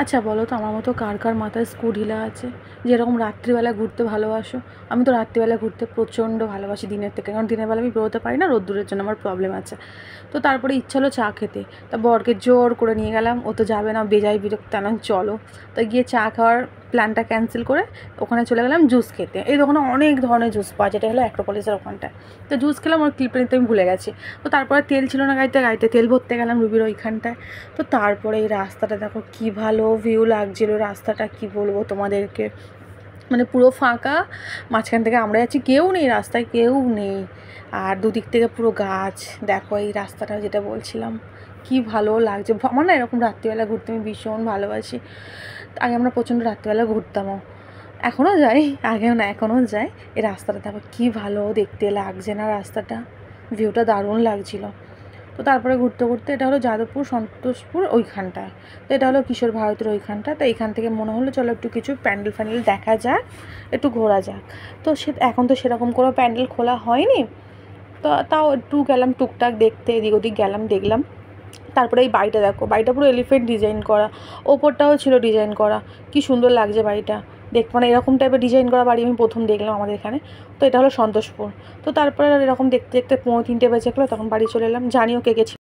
আচ্ছা বলো তো, আমার মতো কার কার মাথায় স্ক্রুঢিলা আছে, যেরকম রাত্রিবেলা ঘুরতে ভালোবাসো? আমি তো রাত্রিবেলা ঘুরতে প্রচণ্ড ভালোবাসি দিনের থেকে, কারণ দিনের বেলা আমি বেরোতে পারি না, রোদ্দুরের জন্য আমার প্রবলেম আছে। তো তারপরে ইচ্ছা হলো চা খেতে, তা বরকে জোর করে নিয়ে গেলাম, ও তো যাবে না, বেজায় বিরক্ত, না চলো। তো গিয়ে চা খাওয়ার প্ল্যানটা ক্যান্সেল করে ওখানে চলে গেলাম জুস খেতে। এই দোকানে অনেক ধরনের জুস পাওয়া যায়, যেটা হলো অ্যাক্রোপলিসের ওখানটায়। তো জুস খেলাম, ওর ক্লিপটা নিতে আমি ভুলে গেছি। তো তারপরে তেল ছিল না গাড়িতে, গাড়িতে তেল ভরতে গেলাম রুবির ওইখানটায়। তো তারপরে এই রাস্তাটা দেখো কী ভালো ভিউ লাগছিল, রাস্তাটা কি বলবো তোমাদেরকে, মানে পুরো ফাঁকা, মাঝখান থেকে আমরা যাচ্ছি, কেউ নেই রাস্তায়, কেউ নেই, আর দুদিক থেকে পুরো গাছ। দেখো এই রাস্তাটা যেটা বলছিলাম, কি ভালো লাগছে। আমার না এরকম রাত্রিবেলা ঘুরতে আমি ভীষণ ভালোবাসি। আগে আমরা প্রচণ্ড রাত্রিবেলা ঘুরতামও, এখনও যাই, আগেও না এখনও যাই। এই রাস্তাটা দেখো কী ভালো দেখতে লাগছে না রাস্তাটা, ভিউটা দারুণ লাগছিলো। তো তারপরে ঘুরতে ঘুরতে, এটা হলো যাদবপুর সন্তোষপুর ওইখানটায়, তো এটা হলো কিশোর ভারতীর ওইখানটা। তো এইখান থেকে মনে হলো চলো একটু কিছু প্যান্ডেল ফ্যান্ডেল দেখা যাক, একটু ঘোরা যাক। তো এখন তো সেরকম কোনো প্যান্ডেল খোলা হয়নি, তো তাও একটু গেলাম টুকটাক দেখতে, এদিক ওদিক গেলাম, দেখলাম। তারপরে এই বাড়িটা দেখো, বাড়িটা পুরো এলিফেন্ট ডিজাইন করা, ওপরটাও ছিল ডিজাইন করা, কি সুন্দর লাগছে বাড়িটা দেখ, মানে এরকম টাইপের ডিজাইন করা বাড়ি আমি প্রথম দেখলাম আমাদের এখানে। তো এটা হলো সন্তোষপুর। তো তারপরে এরকম দেখতে দেখতে 2:45 বেজে গেলো, তখন বাড়ি চলে এলাম। জানিও কে কে ছিল।